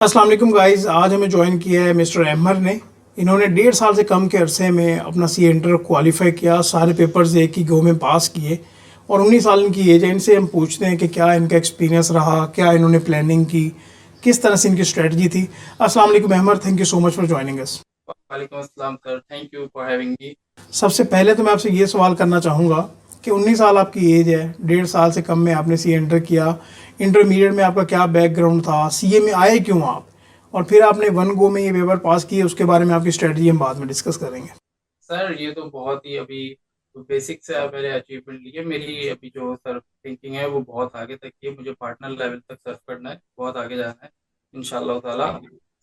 अस्सलाम वालेकुम गाइस। आज हमें ज्वाइन किया है मिस्टर अहमर ने। इन्होंने 1.5 साल से कम के अरसे में अपना सी इंटर क्वालिफाई किया, सारे पेपर्स एक ही गो में पास किए और 19 साल इनकी एज है। इनसे हम पूछते हैं कि क्या इनका एक्सपीरियंस रहा, क्या इन्होंने प्लानिंग की, किस तरह से इनकी स्ट्रेटजी थी। अस्सलाम वालेकुम Ahmar, thank you so much for joining us. वालेकुम अस्सलाम sir, thank you for having me. सबसे पहले तो मैं आपसे ये सवाल करना चाहूँगा कि 19 साल आपकी एज है, 1.5 साल से कम में आपने सी एंटर किया। इंटरमीडिएट में आपका क्या बैकग्राउंड था, सीए में आए क्यों आप, और फिर आपने वन गो में ये पेपर पास किए, उसके बारे में आपकी स्ट्रेटजी हम बाद में डिस्कस करेंगे। सर ये तो बहुत ही अभी बेसिक से मैंने अचीवमेंट ली है। मेरी अभी जो सर थिंकिंग है वो बहुत आगे तक की है। मुझे पार्टनर लेवल तक सर्व करना है, बहुत आगे जाना है इंशाल्लाह ताला।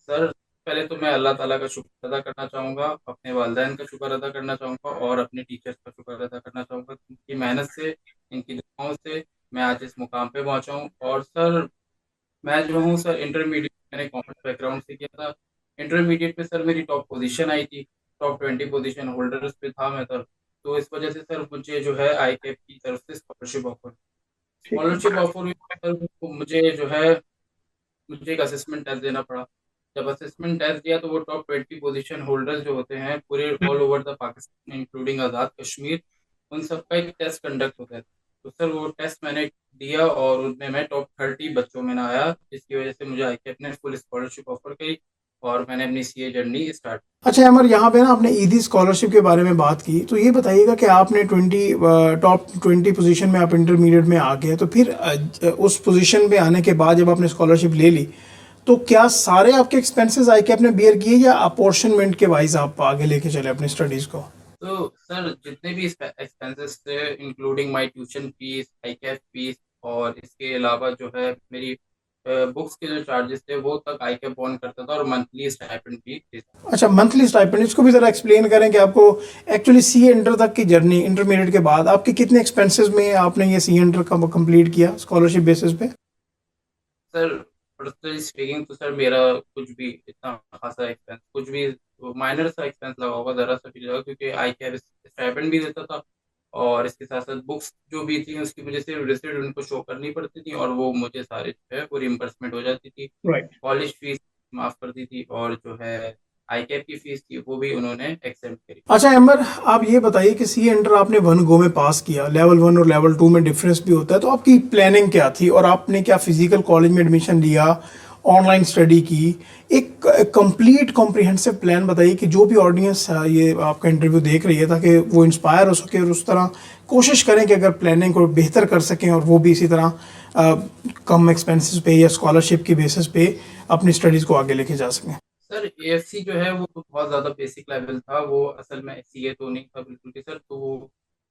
सर पहले तो मैं अल्लाह ताला का शुक्र अदा करना चाहूँगा, अपने वालिदैन का शुक्र अदा करना चाहूँगा और अपने टीचर्स का शुक्र अदा करना चाहूँगा। इनकी मेहनत से, इनकी दुआओं से मैं आज इस मुकाम पे पहुँचा हूँ। और सर मैं जो हूँ सर, इंटरमीडिएट मैंने कॉमर्स बैकग्राउंड से किया था। इंटरमीडिएट में सर मेरी टॉप पोजीशन आई थी, टॉप 20 पोजीशन होल्डर्स पे था मैं सर। तो इस वजह से सर मुझे जो है आई कैप की तरफ से ठीक है। स्कॉलरशिप ऑफर हुई। सर मुझे जो है मुझे एक असेसमेंट टेस्ट देना पड़ा। जब असेसमेंट टेस्ट दिया तो वो टॉप 20 पोजीशन होल्डर्स जो होते हैं पूरे all over the Pakistan including Azad Kashmir, उन सबका एक टेस्ट कंडक्ट होता है। तो सर वो टेस्ट मैंने दिया और उनमें मैं टॉप 30 बच्चों में ना आया, जिसकी वजह से मुझे आईकेएफ ने फुल स्कॉलरशिप ऑफर की और मैंने अपनी सीए जर्नी स्टार्ट। अच्छा अमर, यहाँ पे ना आपने ईदी स्कॉलरशिप के बारे में बात की, तो ये बताइएगा कि आपने टॉप 20 पोजीशन में आप इंटरमीडिएट में आ गए, तो फिर उस पोजीशन पे आने के बाद जब आपने स्कॉलरशिप ले ली, तो क्या सारे आपके एक्सपेंसेस आई के आपने बियर किए या अपॉर्शनमेंट के वाइज आप आगे लेके चले अपनी स्टडीज़ को? तो सर जितने भी एक्सपेंसेस थे including my tuition fees, IKF fees और इसके अलावा जो है मेरी बुक्स के जो चार्जेस थे वो तक आईकेएफ बॉन्ड करता था और मंथली स्टाइपेंड भी देता अच्छा, मंथली स्टाइपेंड, इसको भी ज़रा एक्सप्लेन करें कि आपको एक्चुअली सी इंटर तक की जर्नी, इंटरमीडिएट के बाद आपके कितने एक्सपेंसेस में आपने ये सी इंटर का कंप्लीट किया स्कॉलरशिप बेसिस पे? था। सर पर्सनली स्पीकिंग तो सर मेरा कुछ भी इतना खासा एक्सपेंस, कुछ भी माइनर सा एक्सपेंस लगा होगा, ज़रा सा भी लगा, क्योंकि आईकेएफ स्टाइपेंड भी देता था और इसके साथ साथ बुक्स जो भी थी उसकी मुझे सिर्फ रिसिप्ट उनको शो करनी पड़ती थी और वो मुझे सारे जो है वो रिम्बर्समेंट हो जाती थी। राइट। कॉलेज फीस माफ कर दी थी और जो है आईकेएफ की फीस थी वो भी उन्होंने एक्सेप्ट करी। अच्छा अमर, आप ये बताइए कि सी इंटर आपने वन गो में पास किया, लेवल 1 और लेवल 2 में डिफरेंस भी होता है, तो आपकी प्लानिंग क्या थी और आपने क्या फिजिकल कॉलेज में एडमिशन लिया, ऑनलाइन स्टडी की? एक कंप्लीट कॉम्प्रिहेंसिव प्लान बताइए कि जो भी ऑडियंस ये आपका इंटरव्यू देख रही है, ताकि वो इंस्पायर हो सके और उस तरह कोशिश करें कि अगर प्लानिंग को बेहतर कर सकें और वो भी इसी तरह कम एक्सपेंसेस पे या स्कॉलरशिप की बेसिस पे अपनी स्टडीज़ को आगे लेके जा सकें। सर एएफसी जो है वो तो बहुत ज़्यादा बेसिक लेवल था, वो असल में सीए तो नहीं था बिल्कुल भी सर। तो वो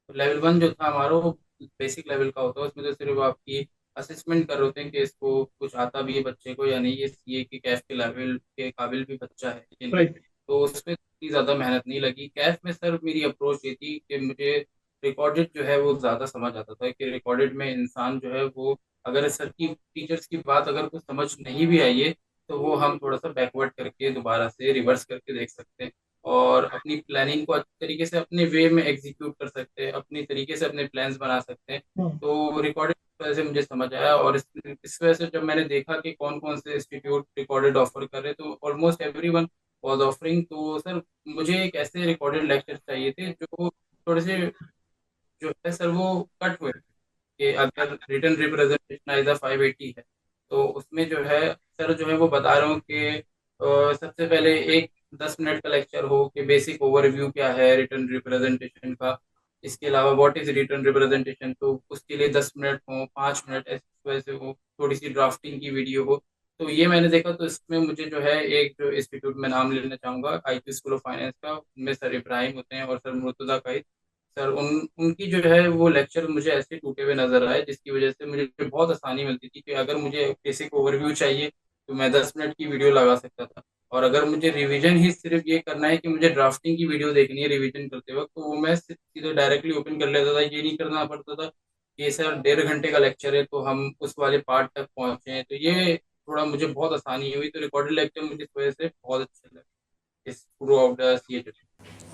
लेवल 1 जो था हमारा वो बेसिक लेवल का होता है, उसमें तो सिर्फ आपकी असेसमेंट कर रहे होते हैं कि इसको कुछ आता भी है बच्चे को या नहीं, ये सीए की कैफ के लेवल के काबिल भी बच्चा है कि नहीं। राइट। तो उसमें इतनी ज़्यादा मेहनत नहीं लगी। कैफ में सर मेरी अप्रोच ये थी कि मुझे रिकॉर्डेड जो है वो ज़्यादा समझ आता था कि रिकॉर्डेड में इंसान जो है वो, अगर सर की टीचर्स की बात अगर कुछ समझ नहीं भी आई है तो वो हम थोड़ा सा बैकवर्ड करके दोबारा से रिवर्स करके देख सकते हैं और अपनी प्लानिंग को अच्छी तरीके से अपने वे में एग्जीक्यूट कर सकते हैं, अपनी तरीके से अपने प्लान्स बना सकते हैं। तो रिकॉर्डेड वजह से मुझे समझ आया और इस वजह से जब मैंने देखा कि कौन कौन से इंस्टीट्यूट रिकॉर्डेड ऑफर कर रहे, तो ऑलमोस्ट एवरीवन वाज ऑफरिंग। तो सर मुझे एक ऐसे रिकॉर्डेड लेक्चर चाहिए थे जो थोड़े से जो है सर वो कट हुए, कि अगर रिटर्न रिप्रेजेंटेशन आइजा 580 है तो उसमें जो है सर जो है वो बता रहा हूँ कि सबसे पहले एक 10 मिनट का लेक्चर हो कि बेसिक ओवरव्यू क्या है रिटर्न रिप्रेजेंटेशन का। इसके अलावा व्हाट इज रिटर्न रिप्रेजेंटेशन, तो उसके लिए 10 मिनट हो, 5 मिनट इस वजह से हो, थोड़ी सी ड्राफ्टिंग की वीडियो हो। तो ये मैंने देखा, तो इसमें मुझे जो है एक जो इंस्टीट्यूट में नाम लेना चाहूंगा आईपी स्कूल ऑफ फाइनेंस का, उनमें सर इब्राहिम होते हैं और सर मुर्तजा का। सर उनकी जो है वो लेक्चर मुझे ऐसे टूटे हुए नजर आए जिसकी वजह से मुझे बहुत आसानी मिलती थी कि अगर मुझे बेसिक ओवरव्यू चाहिए तो मैं 10 मिनट की वीडियो लगा सकता था। और अगर मुझे रिवीजन ही सिर्फ ये करना है कि मुझे ड्राफ्टिंग की वीडियो देखनी है रिवीजन करते वक्त, तो वो मैं सीधे डायरेक्टली ओपन कर लेता था, ये नहीं करना पड़ता था कि सर 1.5 घंटे का लेक्चर है तो हम उस वाले पार्ट तक पहुंचे हैं। तो ये थोड़ा मुझे बहुत आसानी हुई, तो रिकॉर्डेड लेक्चर मुझे इस वजह से बहुत अच्छा लगा इस थ्रू आउट द सी।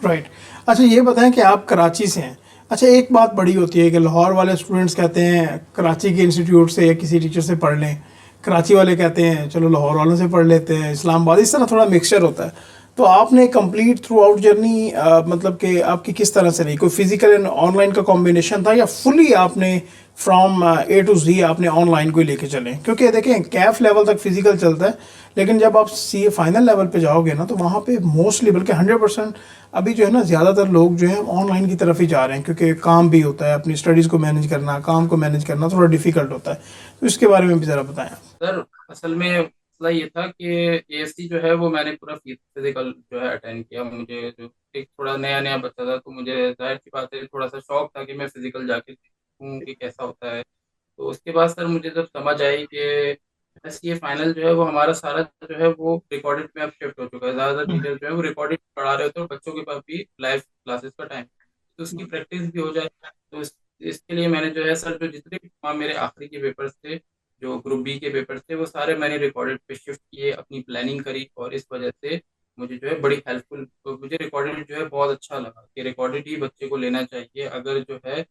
राइट। अच्छा ये बताएं कि आप कराची से हैं। अच्छा, एक बात बड़ी होती है कि लाहौर वाले स्टूडेंट्स कहते हैं कराची के इंस्टीट्यूट से या किसी टीचर से पढ़ लें, कराची वाले कहते हैं चलो लाहौर वालों से पढ़ लेते हैं, इस्लामाबाद, इस तरह थोड़ा मिक्सचर होता है। तो आपने कंप्लीट थ्रू आउट जर्नी मतलब कि आपकी किस तरह से रही, कोई फिजिकल एंड ऑनलाइन का कॉम्बिनेशन था या फुली आपने फ्रॉम ए टू जी आपने ऑनलाइन को ही लेके चले? क्योंकि देखें कैफ लेवल तक फिजिकल चलता है, लेकिन जब आप सी ए फाइनल लेवल पे जाओगे ना तो वहाँ पे मोस्टली बल्कि 100% अभी जो है ना ज़्यादातर लोग जो है ऑनलाइन की तरफ ही जा रहे हैं, क्योंकि काम भी होता है, अपनी स्टडीज़ को मैनेज करना, काम को मैनेज करना थोड़ा डिफिकल्ट होता है। तो इसके बारे में भी ज़रा बताएं आप। सर असल में मसला ये था कि एएससी जो है वो मैंने पूरा फिजिकल जो है अटेंड किया। मुझे जो एक थोड़ा नया नया बच्चा था, तो मुझे जाहिर सी बात है थोड़ा सा शौक था कि मैं फिजिकल जाके देखूँ कि कैसा होता है। तो उसके बाद सर मुझे जब समझ आई कि बस ये फाइनल जो है वो हमारा सारा जो है वो रिकॉर्डेड में अब शिफ्ट हो चुका है। ज़्यादातर टीचर जो है वो रिकॉर्डेड पढ़ा रहे होते हैं और बच्चों के पास भी लाइव क्लासेस का टाइम, तो उसकी प्रैक्टिस भी हो जाए। तो इसके लिए मैंने जो है सर जो जितने भी मेरे आखिरी के पेपर्स थे, जो ग्रुप बी के पेपर्स थे, वो सारे मैंने रिकॉर्डेड पे शिफ्ट किए, अपनी प्लानिंग करी, और इस वजह से मुझे जो है बड़ी हेल्पफुल, तो मुझे रिकॉर्डेड जो है बहुत अच्छा लगा कि रिकॉर्डेड ही बच्चे को लेना चाहिए। अगर जो है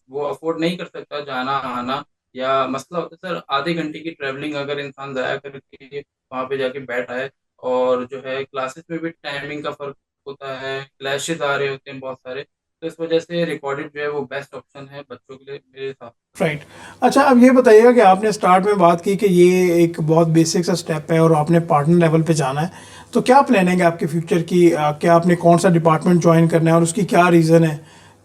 वो अफोर्ड नहीं कर सकता जाना आना, या मसला होता है सर आधे घंटे की ट्रैवलिंग अगर इंसान ज़ाया करके वहाँ पे जाके बैठ आए, और जो है क्लासेस में भी टाइमिंग का फर्क होता है, क्लैशेस आ रहे होते हैं बहुत सारे, तो इस वजह से रिकॉर्डेड जो है वो बेस्ट ऑप्शन है बच्चों के लिए मेरे हिसाब से। राइट। अच्छा, अब ये बताइएगा कि आपने स्टार्ट में बात की कि ये एक बहुत बेसिक सा स्टेप है और आपने पार्टनर लेवल पे जाना है, तो क्या प्लानिंग है आपके फ्यूचर की? क्या आपने कौन सा डिपार्टमेंट ज्वाइन करना है और उसकी क्या रीज़न है?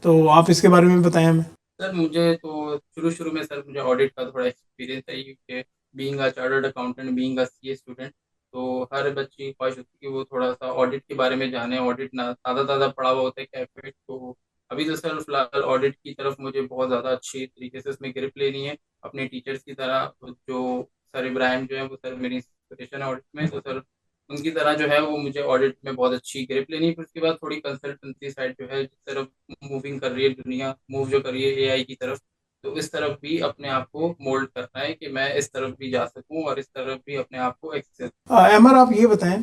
तो आप इसके बारे में बताएं हमें। सर मुझे तो शुरू शुरू में सर मुझे ऑडिट का थोड़ा एक्सपीरियंस है, क्योंकि being a chartered accountant, being a CA student, तो हर बच्चे की ख्वाहिश होती है कि वो थोड़ा सा ऑडिट के बारे में जाने। ऑडिट ना ताज़ा ताज़ा पढ़ा हुआ होता है कैफे, तो अभी तो सर फिलहाल ऑडिट की तरफ मुझे बहुत ज़्यादा अच्छी तरीके से उसमें ग्रिप लेनी है, अपने टीचर्स की तरह। जो सर इब्राहिम जो है वो सर मेरी इंस्पिरेशन है ऑडिट में, तो सर उनकी तरह जो है वो मुझे ऑडिट में बहुत अच्छी ग्रिप लेनी है। फिर उसके बाद थोड़ी कंसल्टेंसी साइड जो है जिस तरफ मूविंग कर रही है दुनिया, मूव जो कर रही है एआई की तरफ, तो इस तरफ भी अपने आप को मोल्ड करना है कि मैं इस तरफ भी जा सकूं और इस तरफ भी अपने आप को एक्सेस। एमर, आप ये बताएं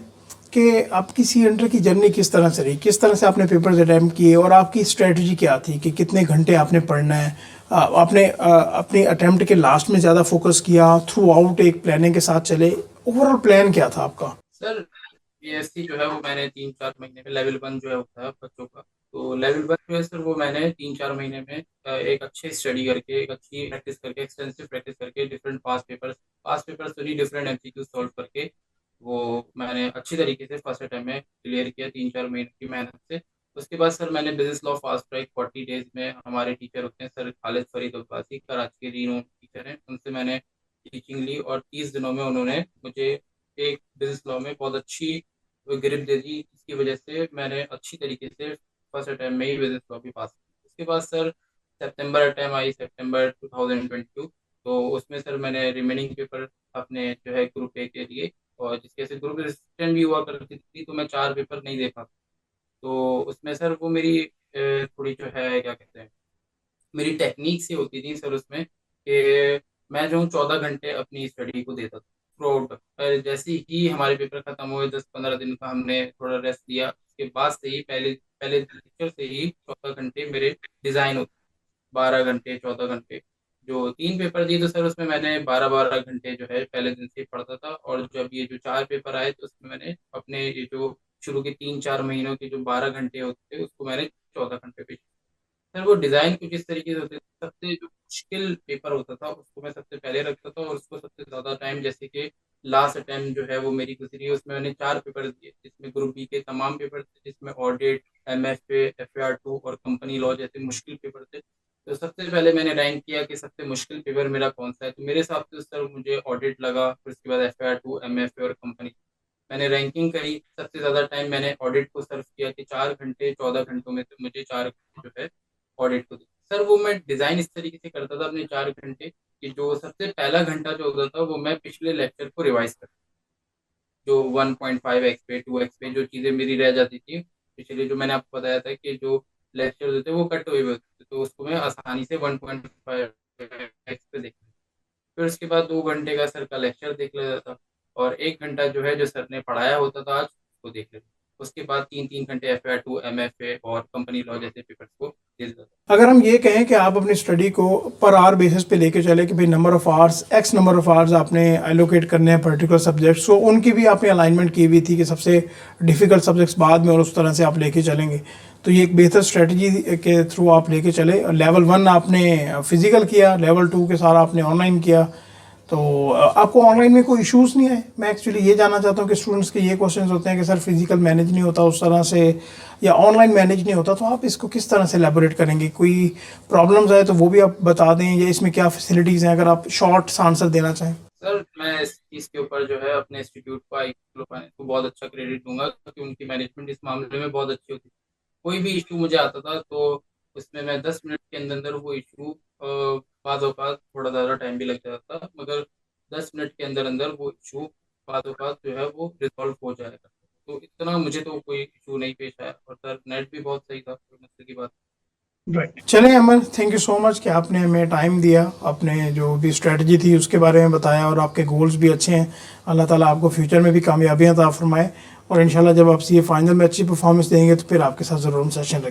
कि आपकी सी एंटर की जर्नी किस तरह से रही, किस तरह से आपने पेपर्स अटैम्प्ट किए और आपकी स्ट्रेटजी क्या थी कि कितने घंटे आपने पढ़ना है? आपने अपने अटैम्प्ट के लास्ट में ज़्यादा फोकस किया, थ्रू आउट एक प्लानिंग के साथ चले, ओवरऑल प्लान क्या था आपका? सर बीएससी जो है वो मैंने 3-4 महीने में, लेवल 1 जो है होता है बच्चों का, तो लेवल 1 जो है सर वो मैंने 3-4 महीने में एक अच्छे स्टडी करके, एक अच्छी प्रैक्टिस करके, एक्सटेंसिव प्रैक्टिस करके, डिफरेंट पास पेपर्स तो नहीं, डिफरेंट एमसीक्यू सॉल्व करके, वो मैंने अच्छी तरीके से फर्स्ट अटेम्प्ट में क्लियर किया 3-4 महीने की मेहनत से। उसके बाद सर मैंने business law fast track 40 days में, हमारे टीचर होते हैं सर खालिद फरीद अब्बासी, कराची के रीनोन टीचर हैं, उनसे मैंने टीचिंग ली, और 30 दिनों में उन्होंने मुझे एक बिजनेस लॉ में बहुत अच्छी ग्रिप दे दी, जिसकी वजह से मैंने अच्छी तरीके से फर्स्ट अटैम्प्ट में ही बिजनेस लॉ भी पास की। उसके बाद सर सितंबर अटैम्प्ट आई, सितंबर 2022, तो उसमें सर मैंने रिमेनिंग पेपर अपने जो है ग्रुप ए के लिए, और जिसके से ग्रुप असिस्टेंट भी हुआ करती थी, तो मैं 4 पेपर नहीं दे पाता। तो उसमें सर वो मेरी थोड़ी जो है क्या कहते हैं, मेरी टेक्निक से होती थी सर उसमें, कि मैं जो हूँ 14 घंटे अपनी स्टडी को देता था थ्रू आउट। जैसे ही हमारे पेपर खत्म हुए 10-15 दिन का हमने थोड़ा रेस्ट लिया, उसके बाद से ही पहले पहले लेक्चर से ही 14 घंटे मेरे डिजाइन होते, 12 घंटे 14 घंटे। जो 3 पेपर दिए तो सर उसमें मैंने 12-12 घंटे जो है पहले दिन से ही पढ़ता था, और जब ये जो 4 पेपर आए तो उसमें मैंने अपने ये जो शुरू के 3-4 महीनों के जो 12 घंटे होते थे उसको मैंने 14 घंटे पे। सर वो डिजाइन कुछ इस तरीके से होते थे, सबसे जो मुश्किल पेपर होता था उसको मैं सबसे पहले रखता था, और उसको सबसे ज्यादा टाइम, जैसे कि लास्ट अटेम्प्ट जो है वो मेरी गुजरी है, उसमें मैंने 4 पेपर दिए, जिसमें ग्रुप बी के तमाम पेपर थे, जिसमें ऑडिट, एमएफए, एफएआर 2 और कंपनी लॉ जैसे मुश्किल पेपर थे। तो सबसे पहले मैंने रैंक किया कि सबसे मुश्किल पेपर मेरा कौन सा है, तो मेरे हिसाब से सर मुझे ऑडिट लगा, फिर उसके बाद एफएआर 2, एमएफए और कंपनी। मैंने रैंकिंग करी, सबसे ज्यादा टाइम मैंने ऑडिट को सर्व किया कि 4 घंटे 14 घंटों में से मुझे 4 घंटे जो है ऑडिट को दी। सर वो मैं डिजाइन इस तरीके से करता था अपने 4 घंटे, कि जो सबसे पहला घंटा जो होता था वो मैं पिछले लेक्चर को रिवाइज करता, जो 1.5x पे 2x पे जो चीजें मेरी रह जाती थी पिछले, जो मैंने आपको बताया था कि जो लेक्चर होते थे वो कट हुए हुए होते थे, तो उसको मैं आसानी से 1.5x पे देख, फिर उसके बाद 2 घंटे का सर का लेक्चर देख लेता था, और 1 घंटा जो है जो सर ने पढ़ाया होता था आज उसको देख लेता। उसके बाद 3-3 घंटे FY2 MFA और कंपनी लॉ जैसे पेपर्स को दे देता था। अगर हम ये कहें कि आप अपनी स्टडी को पर आवर बेसिस पे लेके चले कि भाई number of hours x number of hours आपने एलोकेट करने हैं पर्टिकुलर सब्जेक्ट्स को, उनकी भी आपने अलाइनमेंट की हुई थी कि सबसे डिफ़िकल्ट सब्जेक्ट्स बाद में और उस तरह से आप लेके चलेंगे, तो ये एक बेहतर स्ट्रेटजी के थ्रू आप लेके चले। लेवल 1 आपने फिजिकल किया, लेवल 2 के सारा आपने ऑनलाइन किया, तो आपको ऑनलाइन में कोई इश्यूज नहीं आए? मैं एक्चुअली ये जानना चाहता हूँ कि स्टूडेंट्स के ये क्वेश्चंस होते हैं कि सर फिजिकल मैनेज नहीं होता उस तरह से या ऑनलाइन मैनेज नहीं होता, तो आप इसको किस तरह से एलैबोरेट करेंगे? कोई प्रॉब्लम्स आए तो वो भी आप बता दें, या इसमें क्या फैसिलिटीज़ हैं, अगर आप शॉर्ट आंसर देना चाहें। सर मैं इस चीज़ के ऊपर जो है अपने इंस्टीट्यूट को IQ फाइनेंस को बहुत अच्छा क्रेडिट दूंगा, क्योंकि उनकी मैनेजमेंट इस मामले में बहुत अच्छी होती है। कोई भी इशू मुझे आता था तो उसमें मैं 10 मिनट के अंदर अंदर वो इशू, बाद औक़ात थोड़ा ज़्यादा टाइम भी लग जाता था, मगर 10 मिनट के अंदर अंदर वो इशू बाद औक़ात जो है वो रिजॉल्व हो जाएगा। तो इतना मुझे तो कोई इशू नहीं पेश आया, और सर नेट भी बहुत सही था, कोई मसले की बात राइट, चलें अमन, थैंक यू सो मच कि आपने हमें टाइम दिया, अपने जो भी स्ट्रेटजी थी उसके बारे में बताया, और आपके गोल्स भी अच्छे हैं। अल्लाह ताला आपको फ्यूचर में भी कामयाबियाँ अता फरमाए, और इंशाल्लाह जब आप ये फाइनल में अच्छी परफॉर्मेंस देंगे तो फिर आपके साथ ज़रूर हम सेशन रखें।